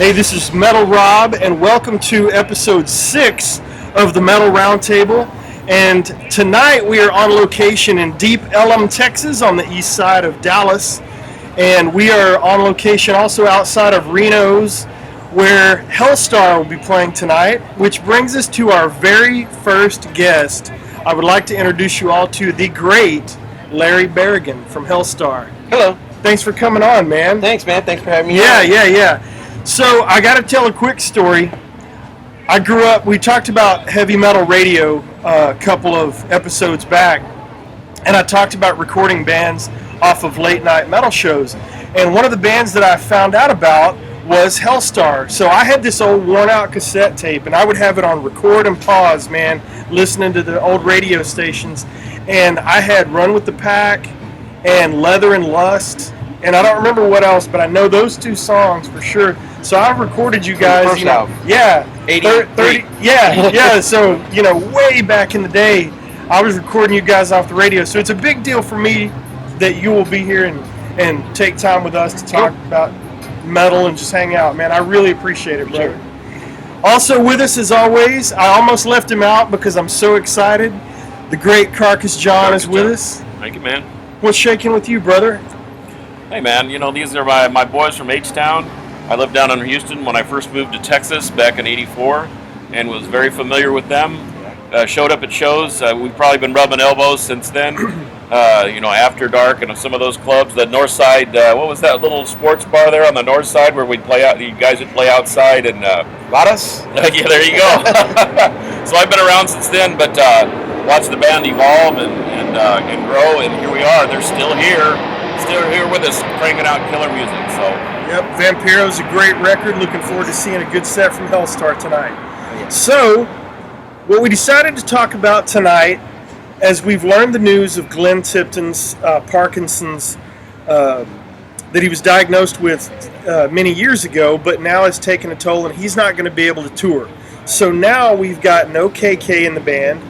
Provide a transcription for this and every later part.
Hey, this is Metal Rob, and welcome to episode 6 of the Metal Roundtable. And tonight we are on location in Deep Ellum, Texas, on the east side of Dallas. And we are on location also outside of Reno's, where Helstar will be playing tonight, which brings us to our very first guest. I would like to introduce you all to the great Larry Barragan from Helstar. Hello. Thanks for coming on, man. Thanks, man. Thanks for having me. Yeah. So I got to tell a quick story. I grew up, we talked about heavy metal radio a couple of episodes back, and I talked about recording bands off of late night metal shows. And one of the bands that I found out about was Helstar. So I had this old worn out cassette tape, and I would have it on record and pause, man, listening to the old radio stations. And I had Run with the Pack and Leather and Lust, and I don't remember what else, but I know those two songs for sure. So I recorded you guys, first album. Yeah, 30, yeah. So way back in the day, I was recording you guys off the radio. So it's a big deal for me that you will be here and take time with us to talk about metal and just hang out, man. I really appreciate it, brother. Sure. Also with us, as always, I almost left him out because I'm so excited. The great Carcass John is with us. Thank you, man. What's shaking with you, brother? Hey, man, these are my boys from H-Town. I lived down in Houston when I first moved to Texas back in '84 and was very familiar with them. Showed up at shows. We've probably been rubbing elbows since then. After dark and some of those clubs. The north side, what was that little sports bar there on the north side where we'd play out? You guys would play outside and Ladas? Yeah, there you go. So I've been around since then, but watched the band evolve and grow, and here we are. They're still here with us, cranking out killer music. So. Yep, Vampiro's a great record. Looking forward to seeing a good set from Helstar tonight. Yeah. So, what we decided to talk about tonight, as we've learned the news of Glenn Tipton's Parkinson's, that he was diagnosed with many years ago, but now has taken a toll and he's not going to be able to tour. So now we've got no KK in the band,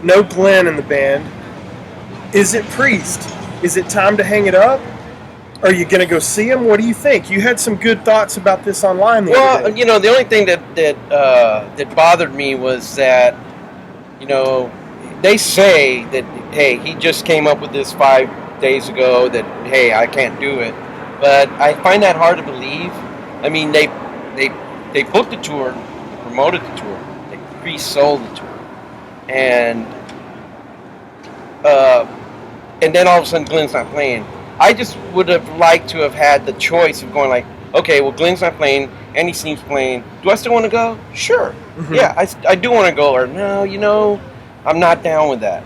no Glenn in the band. Is it Priest? Is it time to hang it up? Are you going to go see him? What do you think? You had some good thoughts about this online the other day. The only thing that bothered me was that, they say that, hey, he just came up with this 5 days ago, that, hey, I can't do it. But I find that hard to believe. I mean, they booked the tour, promoted the tour, they pre-sold the tour, and then all of a sudden Glenn's not playing. I just would have liked to have had the choice of going like, okay, well, Glenn's not playing, Andy Sneap's playing. Do I still want to go? Sure. Mm-hmm. Yeah, I do want to go. Or no, I'm not down with that.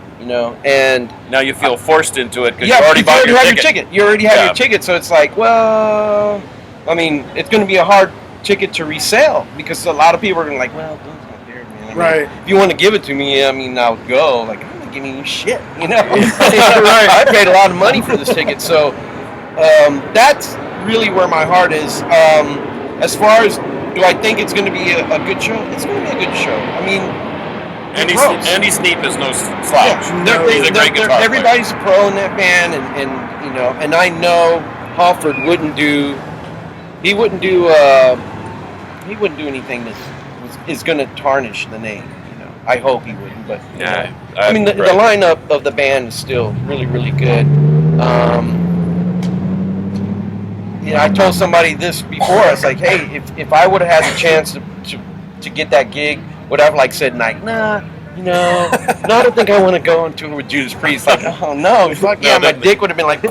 And now you feel forced into it because you already bought your ticket. You already have your ticket, so it's like, well, I mean, it's going to be a hard ticket to resell because a lot of people are going to like, well, Glenn's not there, man. I mean, right. If you want to give it to me, I mean, I'll go. Like, giving you shit, Right. I paid a lot of money for this ticket, so that's really where my heart is. As far as, do I think it's going to be a good show? It's going to be a good show. I mean, Andy Sneap is no slouch. Yeah, He's a great guitar player. Everybody's a pro in that band, and I know Halford wouldn't do anything that is going to tarnish the name. I hope he wouldn't, but yeah. I mean, the lineup of the band is still really, really good. I told somebody this before. I was like, hey, if I would have had the chance to get that gig, would I have said like, nah, I don't think I want to go on tour with Judas Priest. Like, oh no, fuck yeah, my dick would have been like,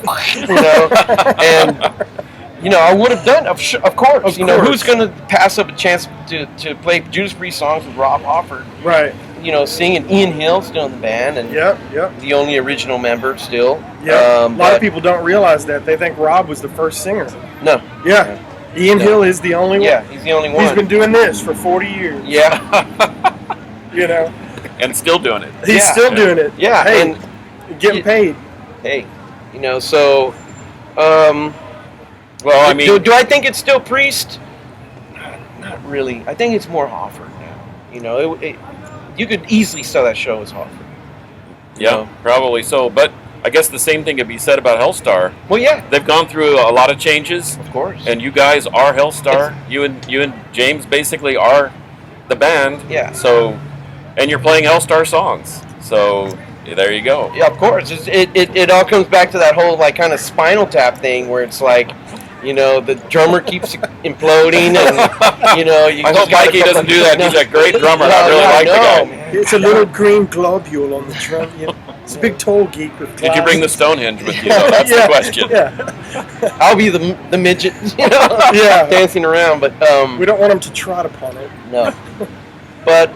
and. I would have done, of course. Who's going to pass up a chance to play Judas Priest songs with Rob Halford? Right. Singing Ian Hill still in the band, and the only original member still. Yeah. A lot of people don't realize that. They think Rob was the first singer. No. Yeah. Ian Hill is the only one. Yeah, he's the only one. He's been doing this for 40 years. Yeah. And still doing it. He's still doing it. Yeah. Hey, and getting paid. Hey, so. Well, I mean, do I think it's still Priest? Not really. I think it's more Halford now. You could easily sell that show as Halford. Yeah, probably so. But I guess the same thing could be said about Helstar. Well, yeah, They've gone through a lot of changes, of course. and you guys are Helstar. You and James basically are the band. Yeah. So, and you're playing Helstar songs. So there you go. Yeah, of course. It all comes back to that whole like kind of Spinal Tap thing where it's like, you know, the drummer keeps imploding, and you know, you I hope Mikey doesn't do that. He's a great drummer. I really like the guy. Man. It's a little green globule on the drum. You know, it's a big toll geek with glasses. Did you bring the Stonehenge with you? Though? That's the question. Yeah. I'll be the midget, you know, Yeah. dancing around. But We don't want him to trot upon it. no. But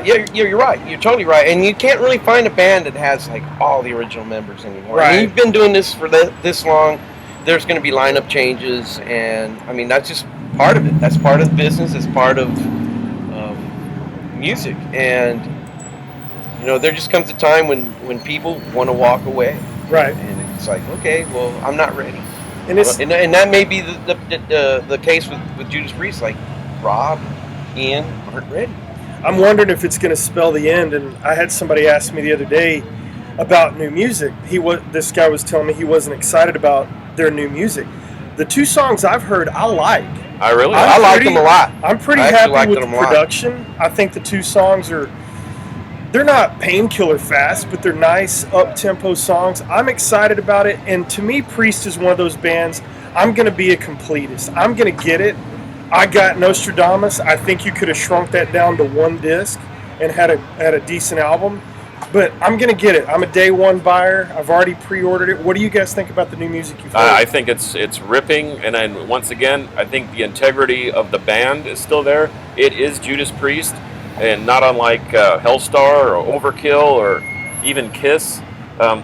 yeah, you're right. You're totally right. And you can't really find a band that has like all the original members anymore. I mean, Right. you've been doing this for this long. There's going to be lineup changes, and I mean that's just part of it. That's part of the business. It's part of music, and you know there just comes a time when people want to walk away, Right. and it's like, okay, well, I'm not ready. And it's And that may be the case with Judas Priest. Like Rob, Ian aren't ready. I'm wondering if it's going to spell the end. And I had somebody ask me the other day about new music. This guy was telling me he wasn't excited about their new music. The 2 songs I've heard, I like. I really. I like them a lot. I'm pretty I actually happy like with the them a lot. production. I think the 2 songs they're not painkiller fast, but they're nice up-tempo songs. I'm excited about it, and to me, Priest is one of those bands, I'm going to be a completist. I'm going to get it. I got Nostradamus. I think you could have shrunk that down to 1 disc and had a decent album, but I'm going to get it. I'm a day one buyer. I've already pre-ordered it. What do you guys think about the new music you've heard? I think it's ripping, and then once again, I think the integrity of the band is still there. It is Judas Priest, and not unlike Helstar or Overkill or even Kiss.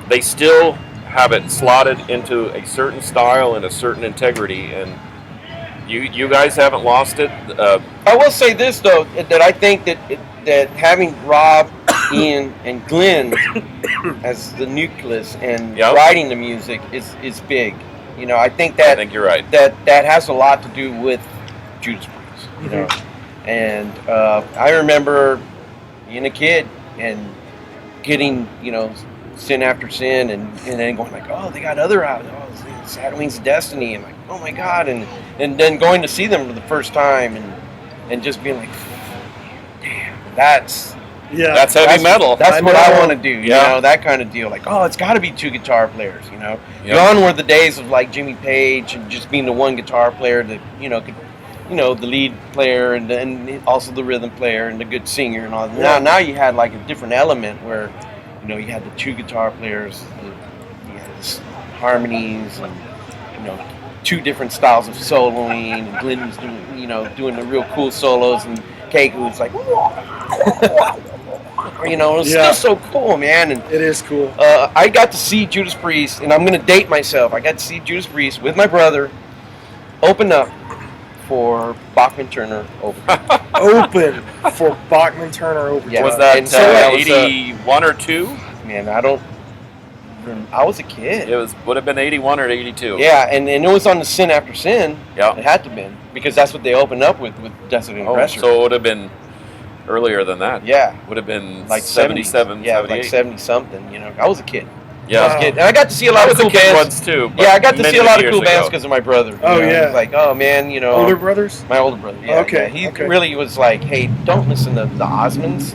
They still have it slotted into a certain style and a certain integrity, and you guys haven't lost it. I will say this though, that I think that having Rob, Ian, and Glenn as the nucleus and Yep. writing the music is big. You know, I think I think you're right. that has a lot to do with Judas Priest. You know, and I remember being a kid and getting, you know, Sin After Sin, and then going like, oh, they got other albums. Oh, Sad Wings of Destiny, and like, oh my God, and then going to see them for the first time, and just being like, damn, that's That's heavy metal. That's what I want to do. You Yeah. know, that kind of deal. Like, oh, it's got to be 2 guitar players. You know, Yep. gone were the days of like Jimmy Page and just being the one guitar player that the lead player and also the rhythm player and the good singer and all that. Yeah. Now you had like a different element where, you know, you had the 2 guitar players, you had this harmonies, and you know, 2 different styles of soloing. And Glenn was doing the real cool solos, and Keiko was like, you know, it was Yeah. still so cool, man. And It is cool. I got to see Judas Priest, and I'm going to date myself. I got to see Judas Priest with my brother open up for Bachman Turner Overdrive. Open for Bachman Turner Overdrive. Yeah. Was that And so that was, 81 or 2? Man, I was a kid. It would have been 81 or 82. Yeah, and it was on the Sin After Sin. Yeah. It had to have been, because that's what they opened up with Desolate and Oh, Pressure. so it would have been earlier than that. Yeah. Would have been Like 77, 70s. Yeah, 78. like 70 something, you know. I was a kid. Yeah. I was a kid. And I got to see a I lot was of cool a kid bands. once too. but Yeah, I got to many see a lot of years cool bands ago. because of my brother. you Oh, know. yeah. He was like, oh man, you know. Older brothers? My older brother, yeah. Okay, Yeah. He okay. really was like, hey, don't listen to the Osmonds.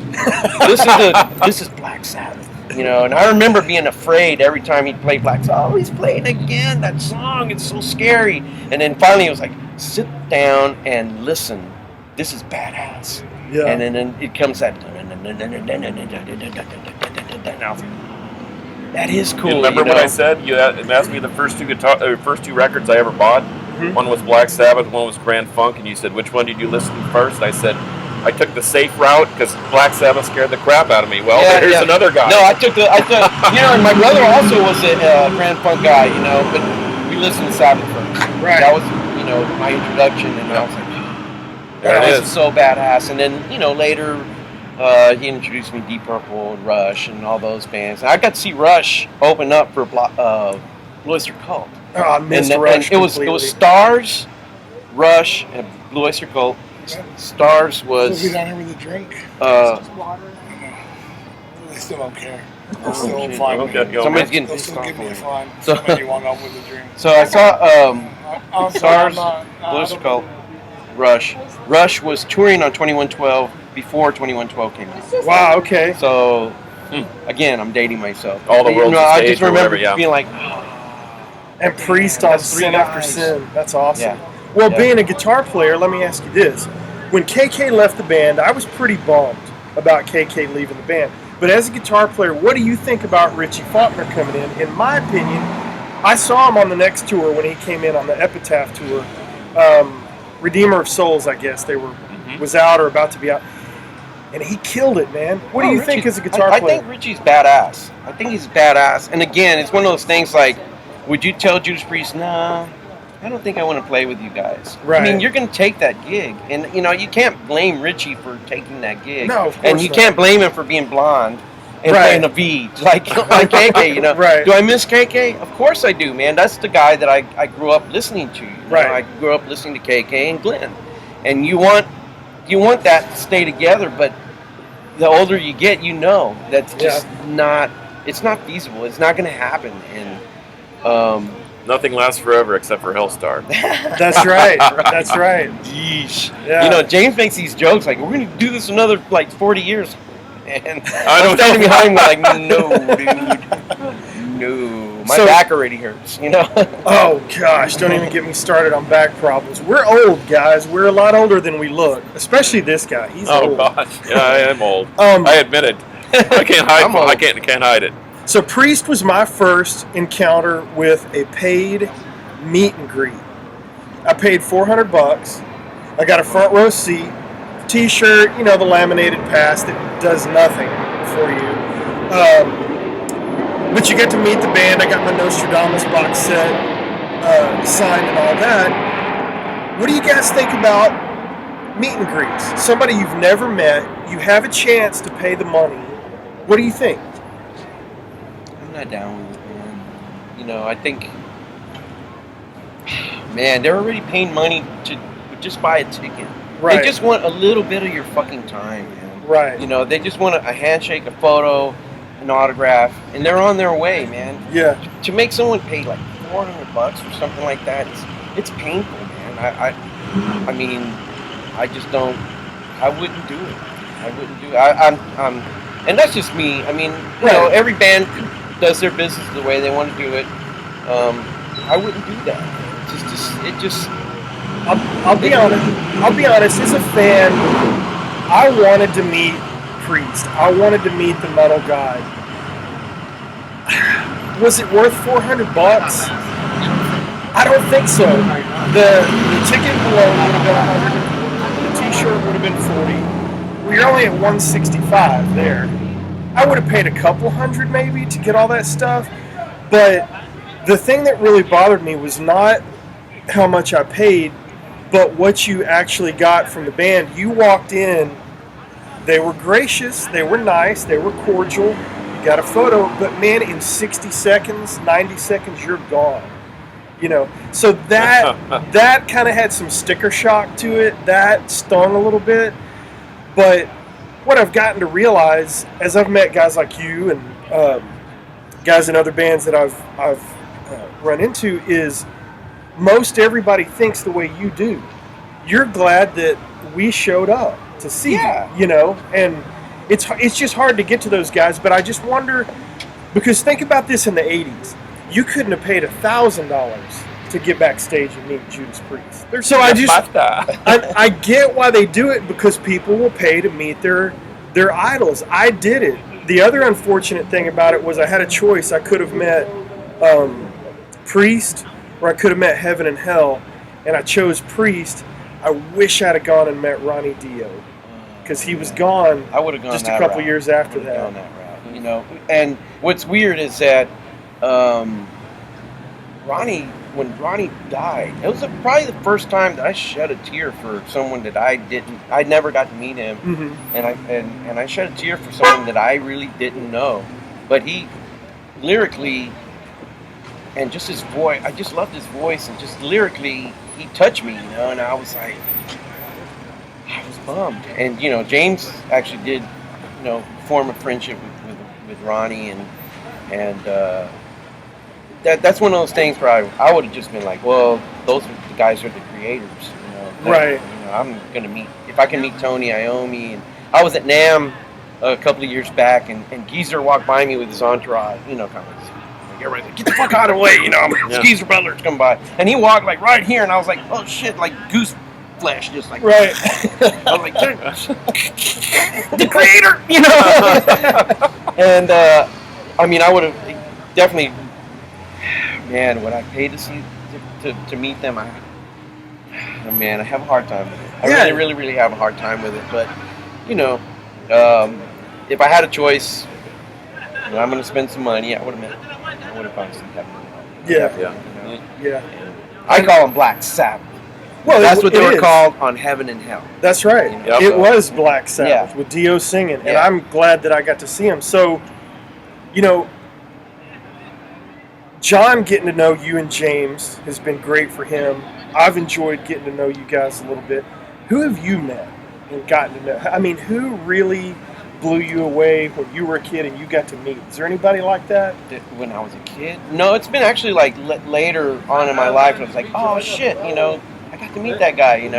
This is Black Sabbath. You know, and I remember being afraid every time he'd play Black Sabbath. Oh, he's playing again, that song, it's so scary. And then finally it was like, sit down and listen. This is badass. Yeah. And then it comes that. And I was like, that is cool. You remember you know? what I said? You asked me the first two records I ever bought. Mhm. One was Black Sabbath, one was Grand Funk, and you said, which one did you listen to first? I said, I took the safe route because Black Sabbath scared the crap out of me. Well, Yeah, here's yeah. another guy. No, I took, you know, and my brother also was a Grand Funk guy, you know, but we listened to Sabbath first. Right. That was, you know, my introduction, and I was like, There it this is. is so badass. And then, you know, later, he introduced me to Deep Purple and Rush and all those bands. And I got to see Rush open up for Blue Oyster Cult. Oh, I missed And Rush it was completely. Stars, Rush, and Blue Oyster Cult. Stars So was we down here with a drink. uh, They still don't care. Still shit. fine. Okay, yo, Somebody's man. getting They'll pissed still off. give me a fine. So- Somebody hung up with a dream. So I saw Stars I Bliss don't called believe Rush. Rush was touring on 2112 before 2112 came out. Wow. Okay. So again, I'm dating myself. All the You world's know, a I stage just or remember whatever, yeah. being like, And Priest on That's three Sin After guys. Sin. That's awesome. Yeah. Well, Yeah. being a guitar player, let me ask you this. When KK left the band, I was pretty bummed about KK leaving the band. But as a guitar player, what do you think about Richie Faulkner coming in? In my opinion, I saw him on the next tour when he came in on the Epitaph tour. Redeemer of Souls, I guess they were was out or about to be out. And he killed it, man. What do you think as a guitar I player? think Richie's badass. I think he's badass. And again, it's one of those things like, would you tell Judas Priest, nah, I don't think I want to play with you guys. Right. I mean, you're going to take that gig. And, you know, you can't blame Richie for taking that gig. No, of course And you not. can't blame him for being blonde and Right. playing a V, like KK, you know. Right. Do I miss KK? Of course I do, man. That's the guy that I grew up listening to. You know? Right. I grew up listening to KK and Glenn. And you want that to stay together, but the older you get, you know that's just not. It's not feasible. It's not going to happen. And Nothing lasts forever except for Helstar. That's right. That's right. yeesh. Yeah. You know, James makes these jokes like, "We're going to do this another like 40 years," and I I'm don't standing know. behind him like, "No, dude, no, my So- back already hurts." You know. Oh gosh, don't even get me started on back problems. We're old, guys. We're a lot older than we look. Especially this guy. He's Oh old. gosh, yeah, I am old. Um, I admit it. I can't hide. I'm old. I can't hide it. So Priest was my first encounter with a paid meet and greet. I paid $400. I got a front row seat, T-shirt, you know, the laminated pass that does nothing for you. But you get to meet the band. I got my Nostradamus box set signed and all that. What do you guys think about meet and greets? Somebody you've never met, you have a chance to pay the money. What do you think? I'm not down with it, man. You know, I think, man, they're already paying money to just buy a ticket. Right. They just want a little bit of your fucking time, man. Right. You know, they just want a handshake, a photo, an autograph, and they're on their way, man. Yeah. To make someone pay like $400 or something like that, it's painful, man. I mean, I just don't. I wouldn't do it. I wouldn't do it. I'm, and that's just me. I mean, you know, every band does their business the way they want to do it. I wouldn't do that. It just. I'll be honest. I'll be honest. As a fan, I wanted to meet Priest. I wanted to meet the metal guy. Was it worth $400? I don't think so. The ticket alone would have been $100. The T-shirt would have been $40. We're only at $165 there. I would have paid a couple hundred maybe to get all that stuff, but the thing that really bothered me was not how much I paid, but what you actually got from the band. You walked in, they were gracious, they were nice, they were cordial, you got a photo, but man, in 60 seconds, 90 seconds, you're gone. You know, so that kind of had some sticker shock to it. That stung a little bit, but what I've gotten to realize as I've met guys like you and guys in other bands that I've run into is most everybody thinks the way you do. You're glad that we showed up to see you, you know, and it's just hard to get to those guys. But I just wonder, because think about this in the 80s. You couldn't have paid $1,000 to get backstage and meet Judas Priest. So I get why they do it, because people will pay to meet their idols. I did it. The other unfortunate thing about it was I had a choice. I could have met Priest, or I could have met Heaven and Hell, and I chose Priest. I wish I'd have gone and met Ronnie Dio, because he was gone. I would have gone just that a couple route. years after I would've that. gone that route, you know. And what's weird is that when Ronnie died, it was probably the first time that I shed a tear for someone that I never got to meet him, and I shed a tear for someone that I really didn't know, but he lyrically and just his voice, I just loved his voice, and just lyrically he touched me, you know, and I was like, I was bummed. And you know, James actually did, you know, form a friendship with with Ronnie, and that's one of those things where I would have just been like, well, those are the guys are the creators, Right. I'm gonna meet, if I can meet Tony Iommi. And I was at NAMM a couple of years back, and Geezer walked by me with his entourage, kind of like everybody's like, get the fuck out of the way, Geezer Butler's come by, and he walked like right here, and I was like, oh shit, like goose flesh, just like Right. I was like, the creator, and I mean, I would have definitely, man, would I pay to see to meet them? I have a hard time with it. I really, really have a hard time with it. But if I had a choice, I'm going to spend some money. I would have gone to see Heaven and Hell. Yeah. I call them Black Sabbath. Well, that's what they were called on Heaven and Hell. That's right. It was Black Sabbath with Dio singing, and I'm glad that I got to see him. So, John getting to know you and James has been great for him. I've enjoyed getting to know you guys a little bit. Who have you met and gotten to know? I mean, who really blew you away when you were a kid and you got to meet? Is there anybody like that? When I was a kid? No, it's been actually like later on in my life. I was like, oh shit, I got to meet that guy, and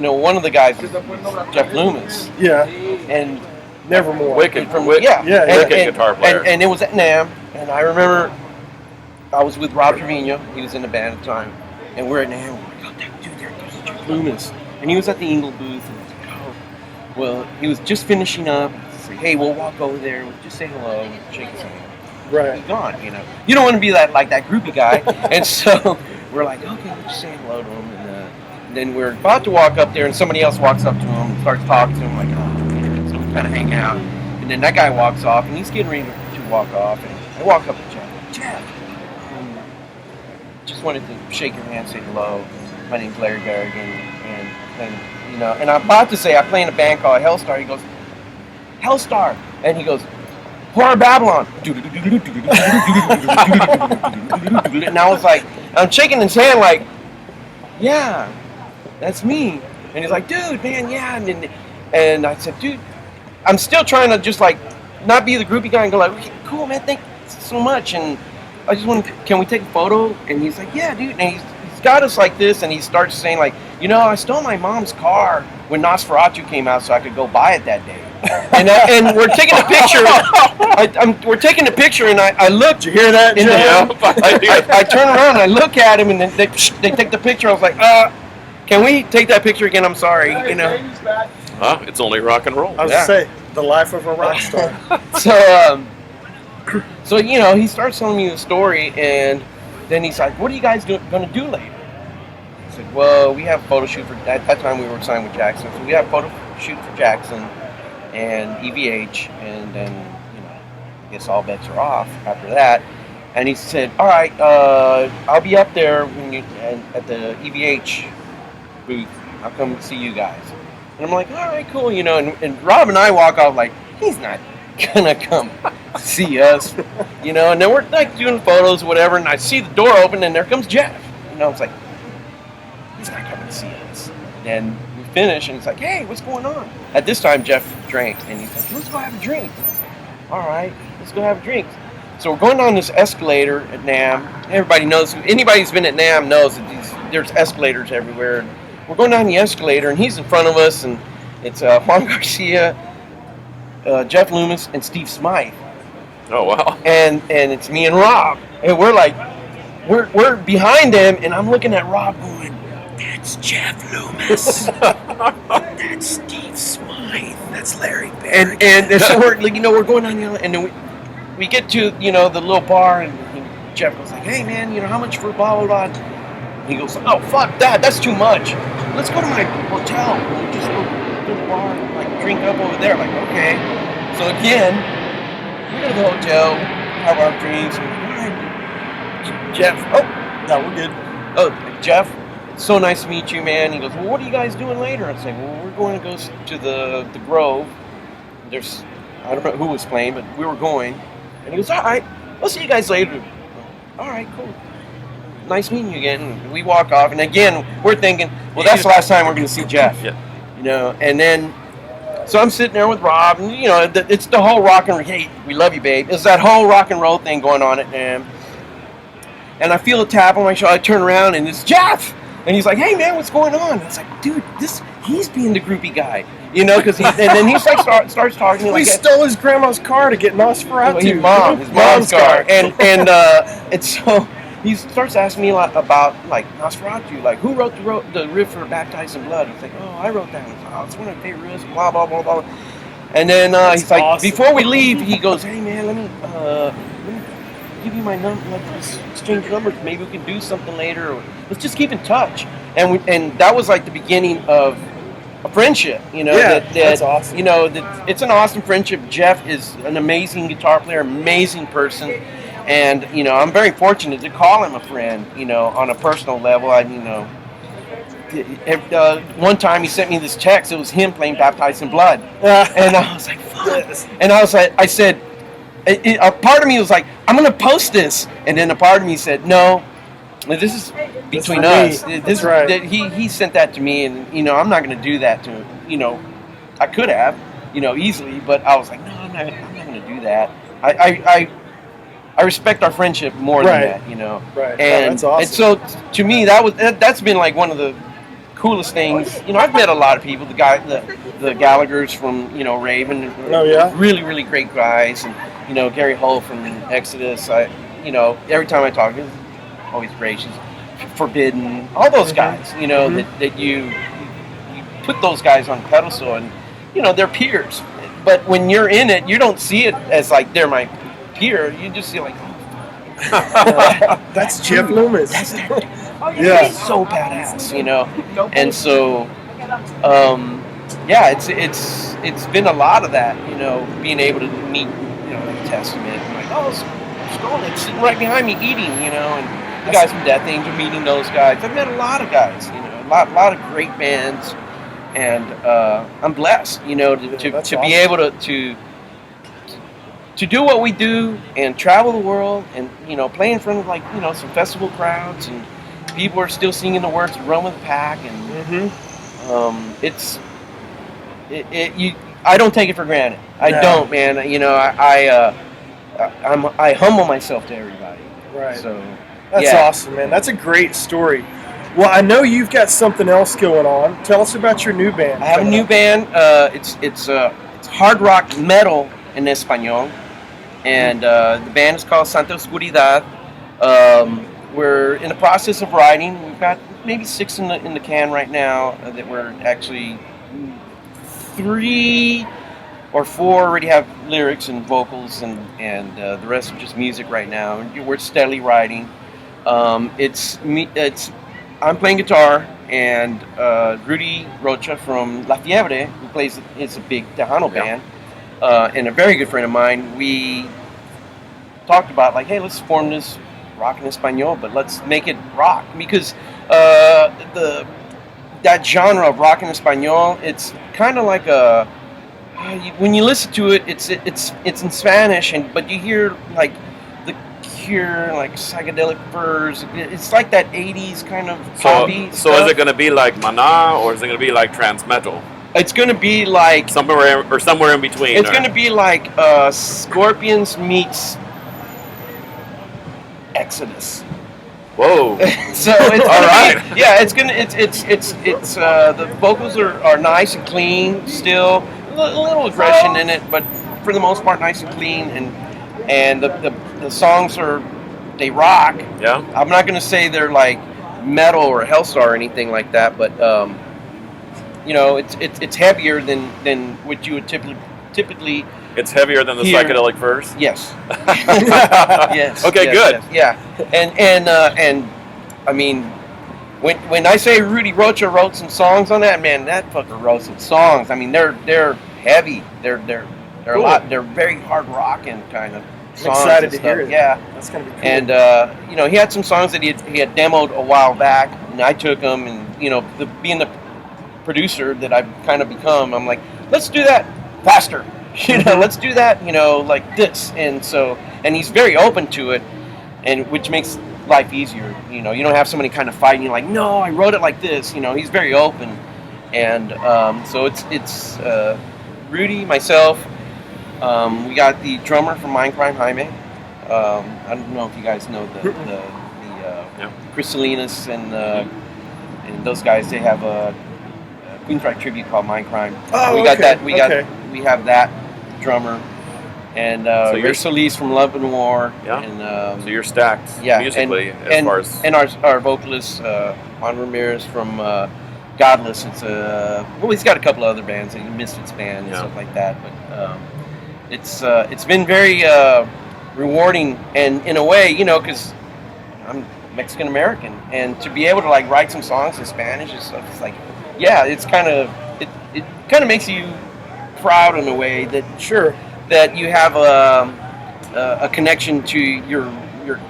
one of the guys is Jeff Loomis. Yeah. And Nevermore. Wicked Wicked guitar player. And it was at NAMM, and I remember I was with Rob Trevino. He was in the band at the time, and we're at NAMM. We're like, oh, dude, there's Jeff Loomis, and he was at the Ingle booth. And I was like, oh, well, he was just finishing up. He's like, hey, we'll walk over there. We'll just say hello, and shake his hand. Right. He's gone. You don't want to be that groupie guy, and so we're like, okay, we'll just say hello to him, and then we're about to walk up there, and somebody else walks up to him and starts talking to him, like, oh. So we kind of hang out, and then that guy walks off, and he's getting ready to walk off, and I walk up to Jeff, just wanted to shake your hand, say hello. My name's Larry Barragan, and I'm about to say I play in a band called Helstar. He goes, Helstar, and he goes, Horror Babylon, and I was like, I'm shaking his hand like, yeah, that's me, and he's like, dude, man, yeah, and I said, dude, I'm still trying to just like not be the groupie guy and go like, okay, cool, man, thanks so much, and I just want to, can we take a photo? And he's like, yeah, dude, and he's got us like this, and he starts saying like, I stole my mom's car when Nosferatu came out so I could go buy it that day, and we're taking a picture. We're taking a picture, and I look. Did you hear that? I turn around and I look at him, and then they take the picture. I was like, can we take that picture again? I'm sorry, It's only rock and roll. I was going to say, the life of a rock star. So he starts telling me the story, and then he's like, what are you guys going to do later? I said, well, we have a photo shoot at that time we were signed with Jackson, so we have a photo shoot for Jackson and EVH, and then, I guess all bets are off after that. And he said, all right, I'll be up there at the EVH booth. I'll come see you guys. And I'm like, all right, cool, and Rob and I walk off like, he's not gonna come see us, and then we're like doing photos or whatever, and I see the door open, and there comes Jeff. I was like, he's not coming to see us. And we finish, and he's like, hey, what's going on? At this time, Jeff drank, and he's like, let's go have a drink. And I was like, all right, let's go have a drink. So we're going down this escalator at NAMM. Everybody knows, anybody who's been at NAMM knows that there's escalators everywhere. And we're going down the escalator, and he's in front of us, and it's Juan Garcia, Jeff Loomis, and Steve Smythe. Oh wow! And it's me and Rob, and we're like, we're behind him, and I'm looking at Rob going, that's Jeff Loomis, that's Steve Smythe, that's Larry Barragan. And so we're going down the, and then we get to the little bar, and Jeff goes like, hey man, how much for blah blah blah. He goes, oh fuck that, that's too much. Let's go to my hotel. We'll just go to the bar and like drink up over there. Like, okay. So again, we go to the hotel, have our drinks, and all right, Jeff. Oh, no, we're good. Oh, Jeff, it's so nice to meet you, man. He goes, well, what are you guys doing later? I say, well, we're going to go to the Grove. There's, I don't know who was playing, but we were going. And he goes, all right, I'll see you guys later. All right, cool. Nice meeting you again. And we walk off, and again, we're thinking, well, that's the last time we're going to see Jeff. Yeah. And then So I'm sitting there with Rob, and it's the whole rock and hey, we love you, babe. It's that whole rock and roll thing going on at NAMM. And I feel a tap on my shoulder. I turn around, and it's Jeff. And he's like, "Hey, man, what's going on?" And it's like, "Dude, he's being the groupie guy, because and then he's like starts talking. We Like, stole his grandma's car to get Nosferatu. his mom's car, and so he starts asking me about like Nosferatu, like who wrote the riff for "Baptized in Blood." He's like, "Oh, I wrote that. It's one of my favorite riffs." Blah blah blah blah. And then he's like, awesome. before we leave, he goes, "Hey, man, let me give you my number. Let's exchange numbers. Maybe we can do something later. Or let's just keep in touch." And that was like the beginning of a friendship. That's awesome. It's an awesome friendship. Jeff is an amazing guitar player, amazing person, and I'm very fortunate to call him a friend. On a personal level, one time he sent me this text. It was him playing "Baptized in Blood," and I was like, "Fuck!" And I said. A part of me was like, "I'm going to post this," and then a part of me said, "No, this is between us." That's right. He sent that to me, and I'm not going to do that to I could have, easily, but I was like, "No, I'm not going to do that." I respect our friendship more than that, Right. And That's awesome. and so to me that's been like one of the coolest things. I've met a lot of people. The Gallaghers from Raven. Oh, yeah? Really, really great guys, and Gary Hull from Exodus. Every time I talk, he's always gracious. Forbidden, all those guys. That you put those guys on a pedestal, and they're peers. But when you're in it, you don't see it as like they're my peer. You just see like, that's Jeff Loomis. Yeah, he's so badass, and so, it's been a lot of that, being able to meet, the Testament, and like, oh, it's sitting right behind me eating, and the guys from Death Angel, meeting those guys. I've met a lot of guys, a lot of great bands, and I'm blessed, to be able to do what we do and travel the world and play in front of like some festival crowds, and people are still singing the words of "Run with the Pack," and I don't take it for granted. I don't, man. I humble myself to everybody. Right. So that's awesome, man. That's a great story. Well, I know you've got something else going on. Tell us about your new band. I have a new band. It's hard rock metal in Espanol, and the band is called Santa Oscuridad. We're in the process of writing. We've got maybe 6 in the can right now. That we're actually 3 or 4 already have lyrics and vocals, and the rest are just music right now. We're steadily writing. I'm playing guitar, and Rudy Rocha from La Fiebre, who plays, it's a big Tejano band, and a very good friend of mine. We talked about like, hey, let's form this rock in Espanol, but let's make it rock, because that genre of rock in Espanol, it's kind of like when you listen to it, it's in Spanish, but you hear like the Cure, like Psychedelic Furs. It's like that 80s kind of poppy So stuff. is it going to be like Maná, or is it going to be like trans metal? It's going to be like somewhere in between. It's going to be like Scorpions meets Exodus. Whoa! So it's all right. It's the vocals are nice and clean still, a little aggression in it, but for the most part nice and clean, and the songs they rock. Yeah. I'm not going to say they're like metal or Helstar or anything like that, but it's heavier than what you would typically. It's heavier than the Psychedelic Furs? Yes. Yes. Okay, yes, good. Yes, yeah. And I mean, when I say Rudy Rocha wrote some songs on that, man, that fucker wrote some songs. I mean, they're heavy. They're cool. a lot. They're very hard rocking kind of songs. I'm excited to stuff. hear it. Yeah. That's gonna be cool. And he had some songs that he had demoed a while back, and I took them, and being the producer that I've kind of become, I'm like, let's do that faster. Let's do that, like this. And he's very open to it, and which makes life easier. You don't have somebody kind of fighting you like, no, I wrote it like this. He's very open, and so it's Rudy, myself. We got the drummer from Mindcrime, Jaime. I don't know if you guys know the Chris Salinas and those guys. They have a Queensryche tribute called Mindcrime. Oh, we got okay. that. We have that drummer. And So you're- Rick Solis from Love and War. Yeah. And So you're stacked musically as far as. and our vocalist Juan Ramirez from Godless. He's got a couple of other bands, like Misfits band and stuff like that. But it's been very rewarding, and in a way, because I'm Mexican American, and to be able to like write some songs in Spanish and stuff, it's like, it's kind of makes you proud in a way that that you have a connection to your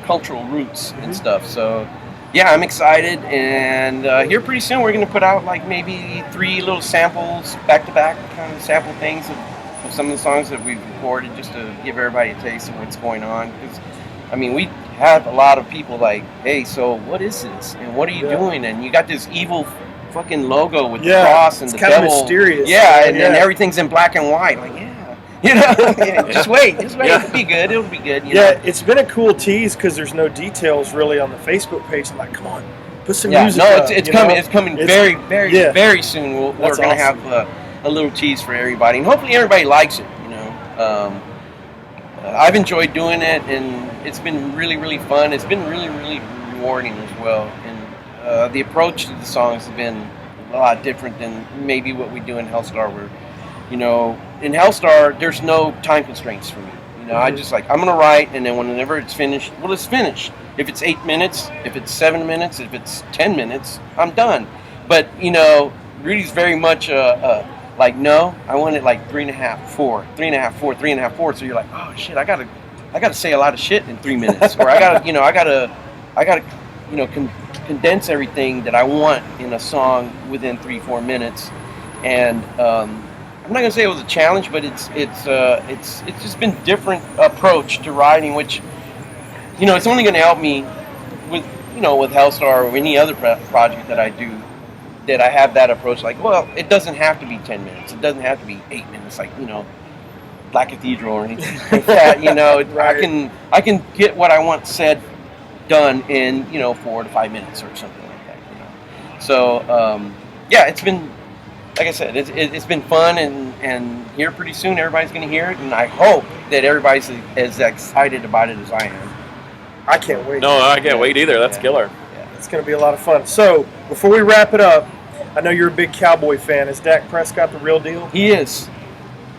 cultural roots and stuff. So I'm excited, and here pretty soon we're going to put out like maybe 3 little samples, back-to-back kind of sample things of some of the songs that we've recorded, just to give everybody a taste of what's going on. Because we have a lot of people like, hey, so what is this, and what are you doing? And you got this evil fucking logo with the cross and the devil. It's kind of mysterious. And everything's in black and white. Like, just wait. It'll be good. It's been a cool tease because there's no details really on the Facebook page. I'm like, come on, put some music. It's coming. It's coming very, very, very soon. We're going to have a little tease for everybody, and hopefully everybody likes it. I've enjoyed doing it, and it's been really, really fun. It's been really, really rewarding as well. And the approach to the songs has been a lot different than maybe what we do in Helstar, where in Helstar, there's no time constraints for me. I just I'm going to write, and then whenever it's finished, it's finished. If it's 8 minutes, if it's 7 minutes, if it's 10 minutes, I'm done. But, Rudy's very much no, I want it like 3.5, 4, 3.5, 4, 3.5, 4. So you're like, oh shit, I gotta say a lot of shit in 3 minutes, or I gotta condense everything that I want in a song within 3-4 minutes, and I'm not gonna say it was a challenge, but it's just been different approach to writing, which it's only gonna help me with with Helstar or any other project that I do, that I have that approach. Like, well, it doesn't have to be 10 minutes. It doesn't have to be 8 minutes. Like Black Cathedral or anything like that. Right. I can get what I want said done in 4 to 5 minutes or something like that. So it's been. Like I said, it's been fun, and here pretty soon everybody's going to hear it, and I hope that everybody's as excited about it as I am. I can't wait. No, I can't wait either. That's killer. Yeah, it's going to be a lot of fun. So, before we wrap it up, I know you're a big Cowboy fan. Is Dak Prescott the real deal? He is.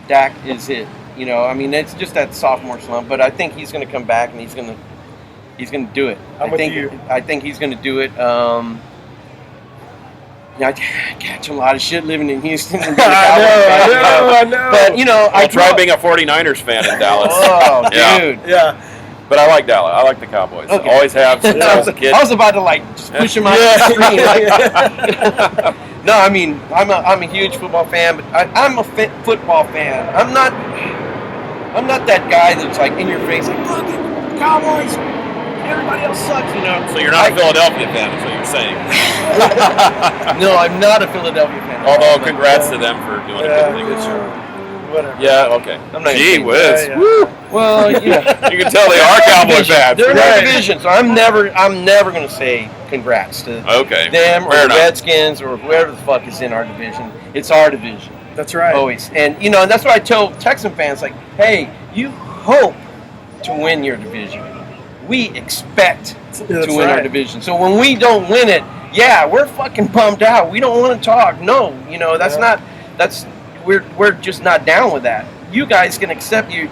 Dak is it. It's just that sophomore slump, but I think he's going to come back, and he's going to do it. I'm with you. I think he's going to do it. I catch a lot of shit living in Houston. I know. But I tried being a 49ers fan in Dallas. Oh, dude. Yeah. But I like Dallas. I like the Cowboys. Okay. Always have since I was a kid. I was about to just push him out the screen. No, I'm a huge football fan, but I'm a football fan. I'm not that guy that's like in your face, like, look at Cowboys. Everybody else sucks, So you're not a Philadelphia fan, is what you're saying. No, I'm not a Philadelphia fan. Although, congrats to them for doing a good thing this year. Whatever. Yeah, okay. I'm not Gee gonna whiz. Yeah. Woo. Well, You can tell they are Cowboy fans. They're in our Right. division, so I'm never going to say congrats to Okay. them or Fair the enough. Redskins or whoever the fuck is in our division. It's our division. That's right. Always. And, and that's what I tell Texan fans, like, hey, you hope to win your division. We expect to win our division. So when we don't win it, we're fucking bummed out. We don't want to talk. No, we're just not down with that. You guys can accept you're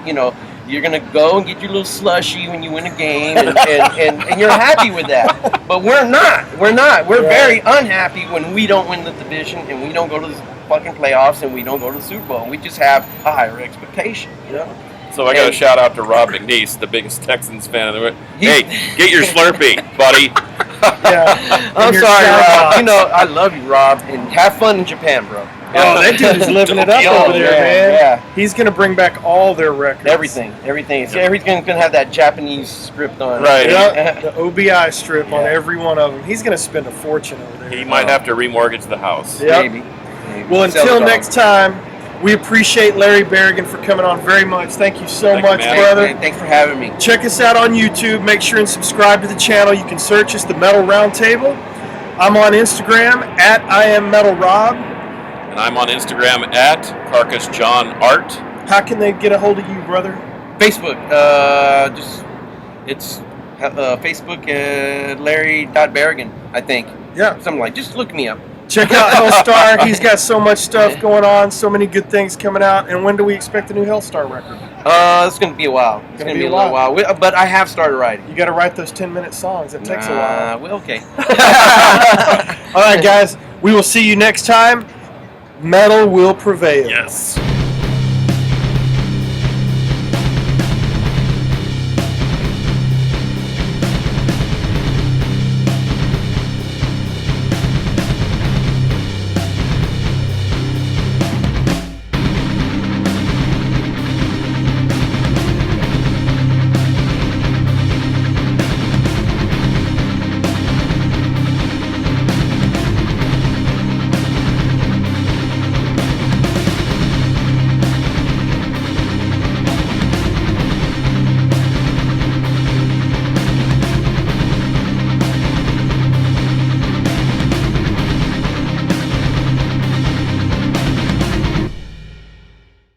gonna go and get your little slushy when you win a game, and you're happy with that. But we're not. We're very unhappy when we don't win the division and we don't go to the fucking playoffs and we don't go to the Super Bowl. We just have a higher expectation, So I got to shout out to Rob McNeese, the biggest Texans fan of the world. Hey, get your Slurpee, buddy. Yeah. I'm your sorry, shout Rob. I love you, Rob, and have fun in Japan, bro. Oh, that dude is living it up over there, man. Yeah. He's going to bring back all their records. Everything. Everything's going to have that Japanese script on it. Right. Yeah, the OBI strip on every one of them. He's going to spend a fortune over there. He might have to remortgage the house. Yep. Maybe. Well, Sell until the dog. next time, We appreciate Larry Barragan for coming on very much. Thank you so Thank you, much, man. brother. Hey, thanks for having me. Check us out on YouTube. Make sure and subscribe to the channel. You can search us, The Metal Roundtable. I'm on Instagram at IamMetalRob. And I'm on Instagram at CarcassJohnArt. How can they get a hold of you, brother? Facebook, it's Facebook Larry.Barragan, I think. Yeah. Something like, just look me up. Check out Helstar. He's got so much stuff going on, so many good things coming out. And when do we expect the new Helstar record? It's going to be a while. It's going to be a while. little while. But I have started writing. You got to write those 10-minute songs. It takes a while. Well, okay. All right, guys. We will see you next time. Metal will prevail. Yes.